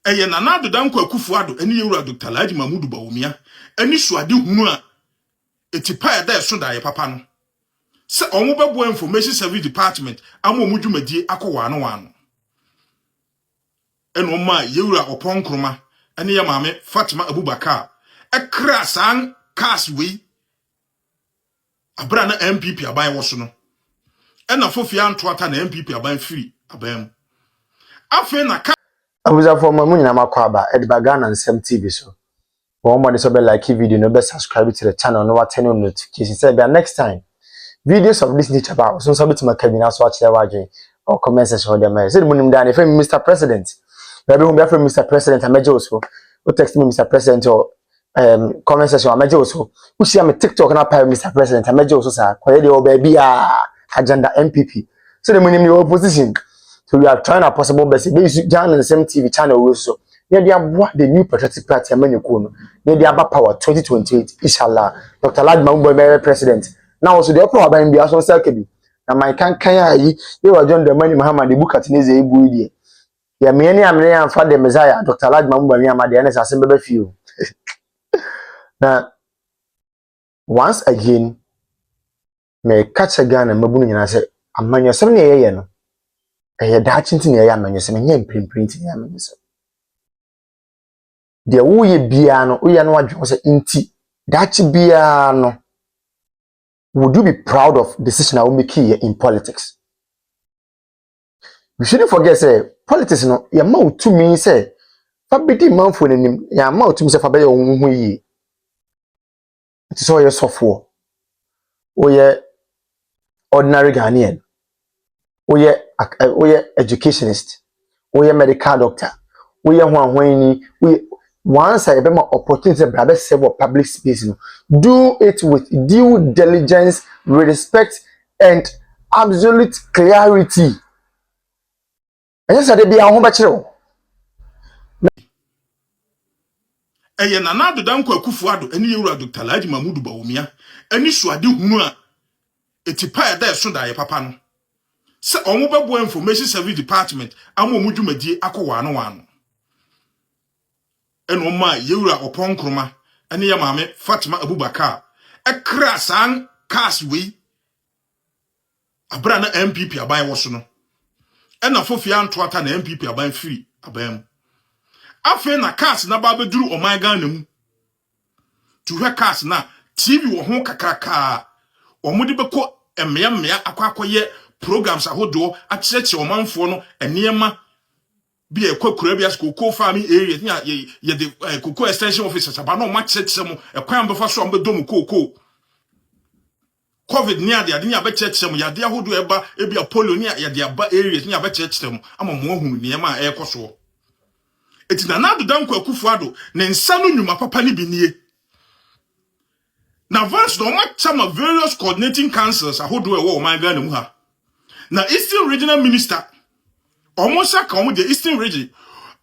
eye Nana Addo&Bawmiah eni y0u Dr. y0u eni suade hunu a etipa ya da so da ye papa no se omo bebo information service department amo mu dwumadie akọwa ano eno ma y0u oponkroma eni ya maame Fatima Abubakar ekra san cars we abra na MPP aban wo so no ena fofia antoata na MPP aban free aban afi na abuza for mamu nyina makwaba ediba Ghana nsem TV so one more so be like video no be subscribe to the channel no what turn on notification say be next time videos of this nature about so bit my cabin so watch the or comment section for them say munim dan if Mr. President baby home be from Mr. President ameje so o text me Mr. President or comment section ameje so who see me TikTok na pa Mr. President ameje so sa koye de o baby agenda MPP so the munim the opposition. So we are trying our possible best. We use Ghana and same TV channel also. They are what the new patriotic party Amenyokuno. They are power 2028. Inshallah. Dr. y0u president. Now also the power by MBA so Selkebi. Na my kan yi you John the money Muhammad the book at Neze Ibu idi. Ya many am for the Messiah Dr. y0u the NS assembly few. Now once again may catch a gun and Mabuni and I say amanya 7 no. Eh daachinti na ya manyo se menye mprint ya manyo se de wo ye bia no wo ye no wadwo se inti daachi bia no would you be proud of decision I will make here in politics? We shouldn't forget say politics no ya ma utumi say fa bedi manfo nanim ya ma utumi say fa be ye wo yi it is all your software o ye ordinary Ghanaian we educationist, we medical doctor, we once I have more opportunity to serve public space. Do it with due diligence, respect, and absolute clarity. And yes, I be a home bachelor. Eye Nana Addo&Bawmiah eni y0u Dr. y0u eni suade hunu a etipa ya da so da ye papa no se omo bebo information service department amo mu dwumadie akọwa ano eno ma y0u oponkroma ene ya maame Fatima Abubakar ekra san cars we abra na MPP aban wo so no ena fofia antoata na MPP aban free aban afi na cars na ba beduru oman Ghana mu tuhwe cars na TV wo ho kakaka omo de beko emea akwakoye programs ahodo acheche omanfo no enema bi ekwakura bi asko farming area ye the cocoa extension officers aba no ma cheche mo ekwan befa so ambedo mu cocoa covid ni ade ni abecheche mo yade ahodo eba ebi polio ni yade aba areas ni abecheche mo ama mo ahunu niema ekoso eti Nana Addo&Bawmiah ne nsa no nyuma papa ni bi nie na vance do ma chama various coordinating councils ahodo ewo man Ghana mu ha na Eastern Regional Minister almost come the Eastern Region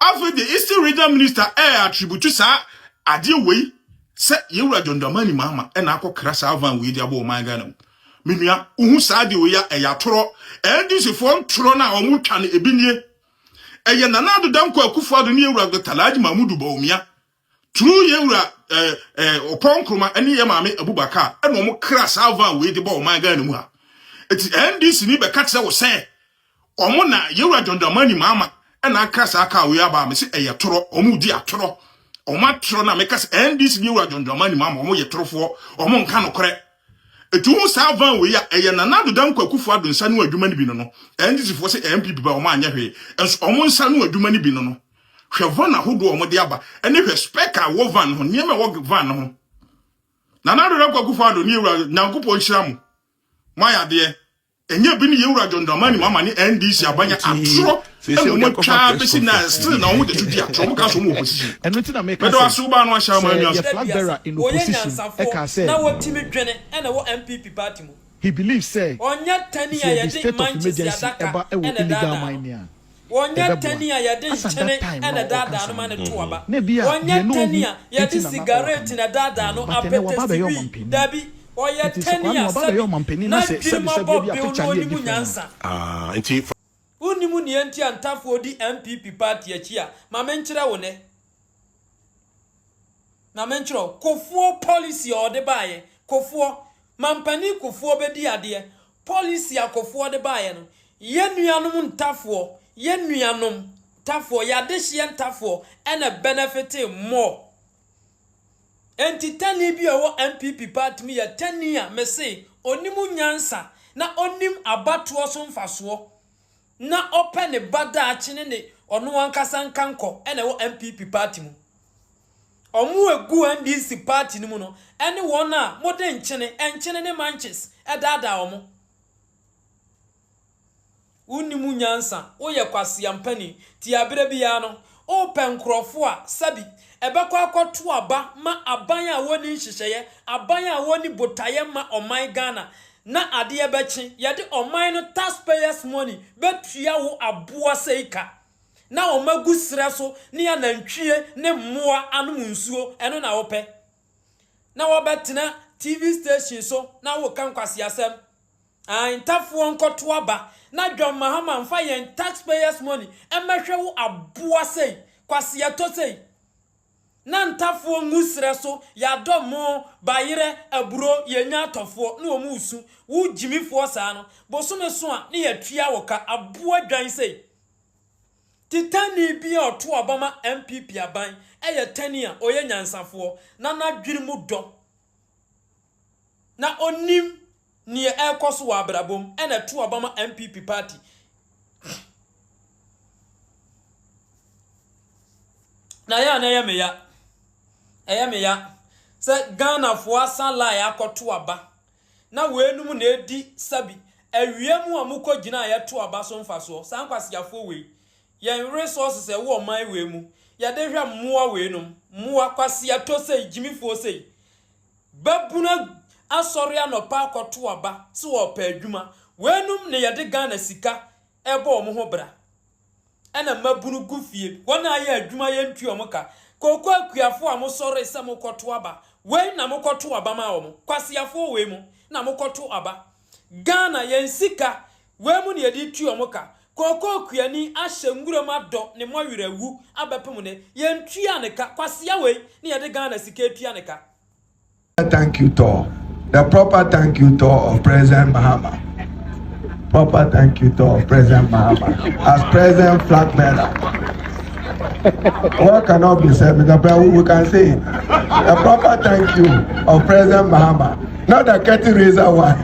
after the Eastern Regional Minister attribute sa ade we se y0u Addo&Bawmiah mama e na akokra sa van we dia bo man Ghana menua uhu sa ade we ya toro ndc form toro na omu twa na ebinie eye Nana Addo&Bawmiah ni y0u Dr. y0u true y0u oponkroma ene ye maame Abubakar e no omu kra sa van we dia bo man Ghana mu ha eti NDC ni be katse wo se omo na y0u Addo&Bawmiah mama e na kasa aka we aba me se eye toro omu di atoro omo atoro na me kasa NDC ni y0u Addo&Bawmiah mama omo ye torofo omo nka no kore eti hu sa van we ya eye Nana Addo&Bawmiah nsa no adwuma ni bi no NDC fo se MPP ba omo anya hwe enso omo nsa no adwuma ni bi no hwe na hodo omo de aba ene hwe speaker wo van ho niema wo van ho Nana Addo&Bawmiah ni y0u nyankopon hira mo maya de enye bi ni y0u Addo&Bawmiah mama ni NDC abanya atro eno mo twa besi na still na wo de tudi atro mo ka so mo opposition eno ti na make do aso ba no ahia ma anu flag bearer in opposition e ka say na wo timi dwene ena wo MPP party mu he believes say onya tani ya yede Manchester eba e wo illegal mining wonya tani ya yede nchene ena dada no ma ne to aba wonya tani ya yede cigarette na dada no apete dabi oya tani ya sabi na pima bo bi nyansa Unimu ni enti antafo di MPP party achia. Ma menchira wo ne. Na menchiro kofuo policy o de baye. Kofuo mampani kofuo bedi ade. Policy a kofuo de baye no. Ye nuanom ntafo, ye nuanom tafo ya de hye ntafo ena benefit more. Enti tani bi owo MPP party mi ya tani a me say onimu nyansa na onim abatoɔ so mfasoɔ na open bada achine ne ono ankasa nkanko ena wo MPP party mu omu egu NDC party ni mu no ene won a mode nchene ne manches edada omo unimu nyansa oye kwase yampani ti abere bia no open krofo a sabi ebekwa akoto aba ma aban a woni nhyehyeye aban a woni botaye ma oman Ghana na ade ebechi yede oman no taxpayers money betua wo aboa seika na omagu sire so ne ya nantwie ne mmoa anum nsuo eno na wope na wo betena TV station so na wo kan kwase asem ntafo nkoto aba na John Mahama mfa yen taxpayers money emehwe wo aboa sei kwase yato sei na ntafo ngusire so ya domo bayire aburo yenya atofo na omu usu wo jimifo saa no bosome so a ne yatua woka aboa dwan sei titani bi oto abama MPP aban eye tani a oye nyansafo na nadwiri mu do na onim ni ekoso wa abrabom ena to abama MPP party na ya meya se Ghana fo asala ya akoto aba na wenum na edi sabi awiemu amuko gina ya to aba so mfaso san kwasiafo we yen resources e wo man we mu ya de hwa mmoa we num mmoa kwasia to sei jimifo sei babuna S0rry anopa akoto aba se wo pa adwuma wenum ne ya de Ghana sika ebo omo ho bra ena mabunu gufie wona ya adwuma ye ntu omoka koko akuafo a mo S0rry se mo koto aba we na mo koto aba ma omo kwasiafo we mu na mo koto aba Ghana yen sika we mu ne yedi tu omoka koko akuani ahye nguro mado ne mo y0u abepem ne yen tua ne ka kwasia we ne yedi Ghana sika tua ne ka. Thank you to the proper thank you to of President Mahama. Proper thank you to President Mahama as President flag bearer. What cannot be said because we can say it. A proper thank you of President Mahama. Not the curtain raiser one.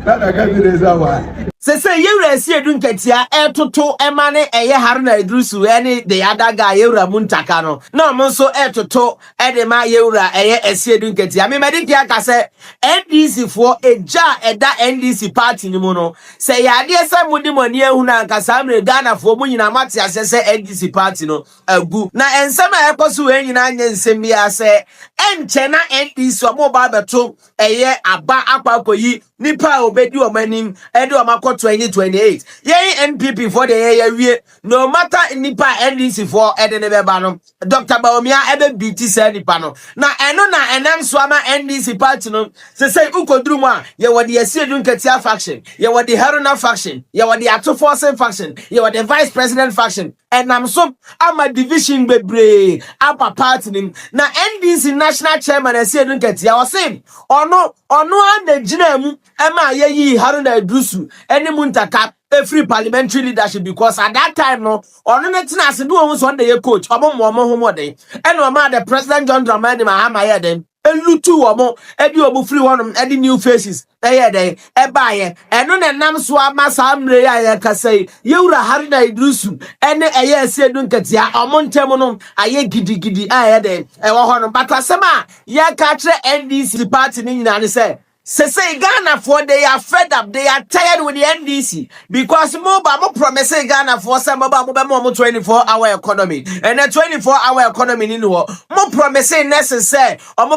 Not the curtain raiser one. Say y0u edun ketia etoto emane eye haruna idrusu ene the other guy y0u muntaka no na mo so etoto ede ma y0u eye edun ketia me mediki aka say NDC for eja eda NDC party ni mo no say ya de say mudi moni ehunu anka samre Ghana for mu nyina mate ase say NDC party no agu na ensem a ekoso we nyina anya nsem bia say enche na NDC omo ba beto eye aba akwakoyi nipa obedi omanim ede omako 2028 yen NPP for the year no matter nipa NDC for edenebeba no Dr. Bawmiah ebe BT say nipa no na eno na enem so ama NDC party no say ukoduru mu a ye wode S0rry ketia faction ye wode Haruna faction ye wode Ato Force faction ye wode Vice President faction enam so ama division bebre apa party nim na NDC national chairman S0rry ketia o say ono anagina mu ema ye Haruna Idrusu eni muntaka free parliamentary leadership because at that time no ono netina ase do won so dey coach omo ho den eno ma the president John Dramani Mahama ye den elutu omo edi omo free one edi new faces ye den e baaye eno ne nam so ama samre ya ka say y0u Haruna Idrusu ene eye S0rry ketia omo ntem no aye gidigidi aye den e wo ho no batasema ye ka kire NDC party ni nyina ne say Ghana for they are fed up, they are tired with the NDC because mo promise Ghana for some mo 24-hour economy and a 24-hour economy in war. Mo promise necessary or mo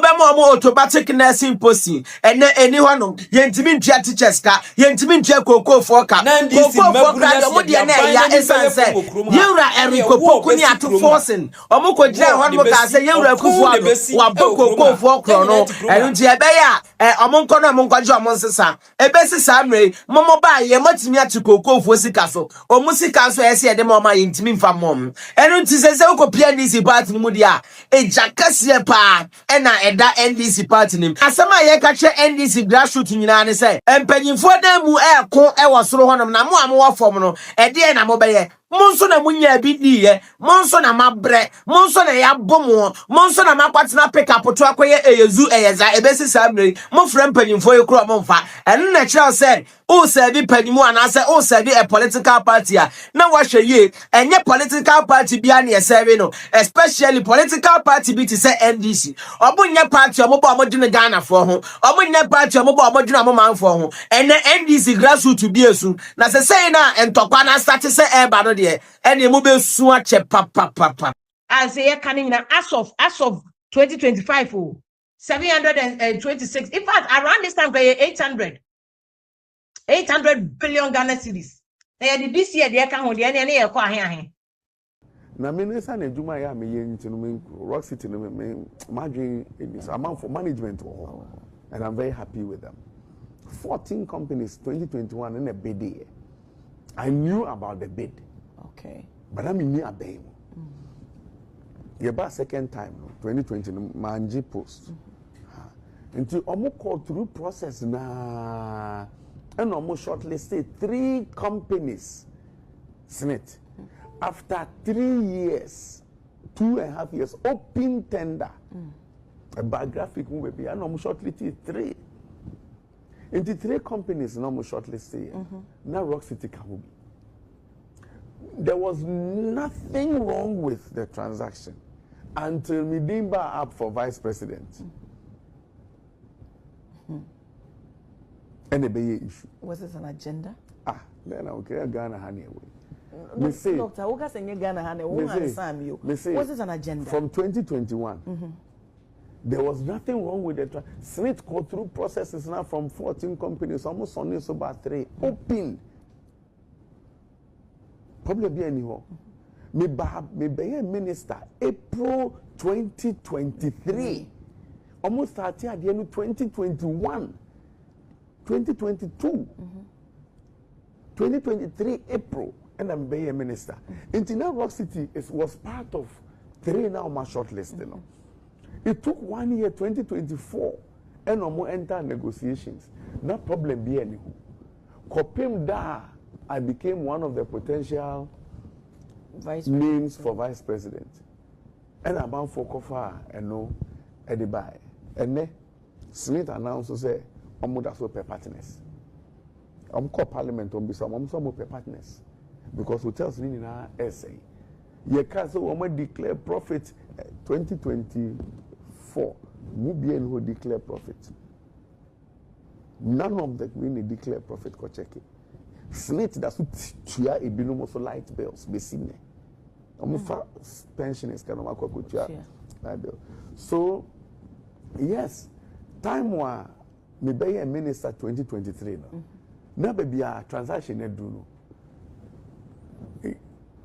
automatic nursing posting and anyone yentimin teachers ka yentimin koko foka y0u kuni atu forcing or mo ko jira one mo ka say y0u kufu wa koko for no and ntia be ya kono mo nkwaje o mo nsesa ebesi samre momo ba ye matimi atukoko sika so o mu sika so ese de mo ma yintimi mfa mom enu nti sese ukopia NDC party mu dia ejakase pa na eda NDC party nim asema ye ka che NDC grassroots nyina ne se empanyimfo da mu eko e wo soro honom na mo amwo fom no ede na mo beye monso na munya bi diye monso na mabre monso na ya bomo monso na makwatena pick up to akoye y0u eyeza ebesi samre mo frem panyimfo ye kro mo mfa enu na kira say o serve panimu anase o serve a political party a na wahwe ye enye political party bia na ye serve no especially political party bi to say NDC obunya party omobo omodine Ghana for ho obunya party omobo omodine amomanfo ho ene NDC grassroots bi esu na say na entokwa na start say eba no de ene mo be su ache papa as ye coming now as of 2025 726 in fact around this time 800 billion Ghana cedis na this year they can hold any ye kwa ahe na minister na juma ya me yen no me Regr3t no me margin is amount for management and I'm very happy with them. 14 companies 2021 in a bid year. I knew about the bid. Okay. But I mean a bid. Yeah, second time 2020 manji post. Until almost call through process na and almost shortlisted 3 companies. Smith. After 3 years, 2.5 years, open tender. A biographic movie, and almost shortlisted 3. Into 3 companies, and almost shortlisted. Now Regr3t can be. There was nothing wrong with the transaction until Midimba up for vice president. And the issue. Was this an agenda? Then okay, Ghana honey away. Doctor, who can say Ghana honey? Who understand you? Was this an agenda? From 2021, there was nothing wrong with the Smith go through processes now from 14 companies, almost only so about 3 open. Probably be anyhow. Me be minister April 2023. Almost started at the end of 2021. 2022. 2023 April. And I'm a minister. Until now, Regr3t was part of 3 now my shortlist. You know. It took 1 year, 2024, and no more enter negotiations. No problem be any. Kopim da, I became one of the potential names for vice president. And about for Kofa and no Edibai. And then Smith announced to say, that's so partners. I'm called parliament on this, I'm so partners. Because hotels in our essay. Ye can so we declare profit 2024. Mubian who declare profit. None of the we declare profit ko check it. Smith that's what tia e binu mo so light bills be seen. Omufa pensioners can ma ko tia light bill. So yes, time wa me be a minister 2023 no. Na be a transaction e do no.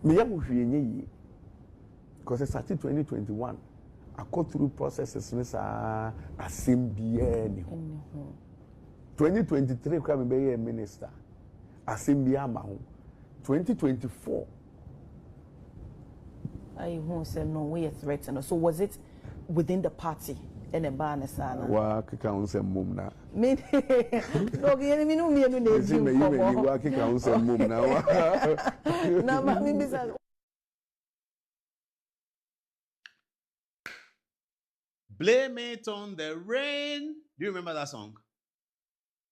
Me ya muhwienye because it started 2021 I go through processes nisa asembia ni ho 2023 kwa me be minister asembia ma ho 2024 I who said no we are threatened. So was it within the party in a ban sana wa kika unse mum na me no ge me no me no na ji ko wa kika unse mum na wa na ma me bisa. Blame it on the rain. Do you remember that song?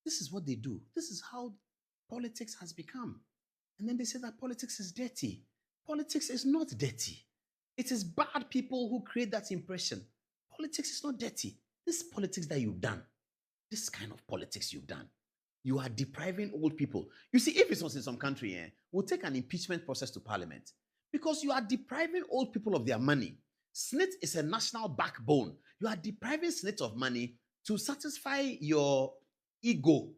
This is what they do. This is how politics has become. And then they say that politics is dirty. Politics is not dirty. It is bad people who create that impression. Politics is not dirty. This politics that you've done, this kind of politics you've done, you are depriving old people. You see, if it was in some country, we'll take an impeachment process to parliament because you are depriving old people of their money. SNIT is a national backbone. You are depriving SNIT of money to satisfy your ego,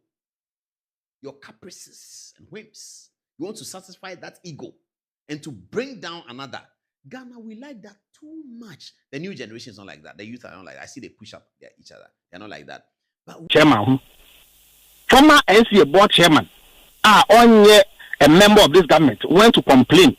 your caprices and whims. You want to satisfy that ego and to bring down another. Ghana, we like that too much. The new generation is not like that. The youth are not like that. I see they push up each other. They're not like that. chairman. Former NCA board chairman, only a member of this government, went to complain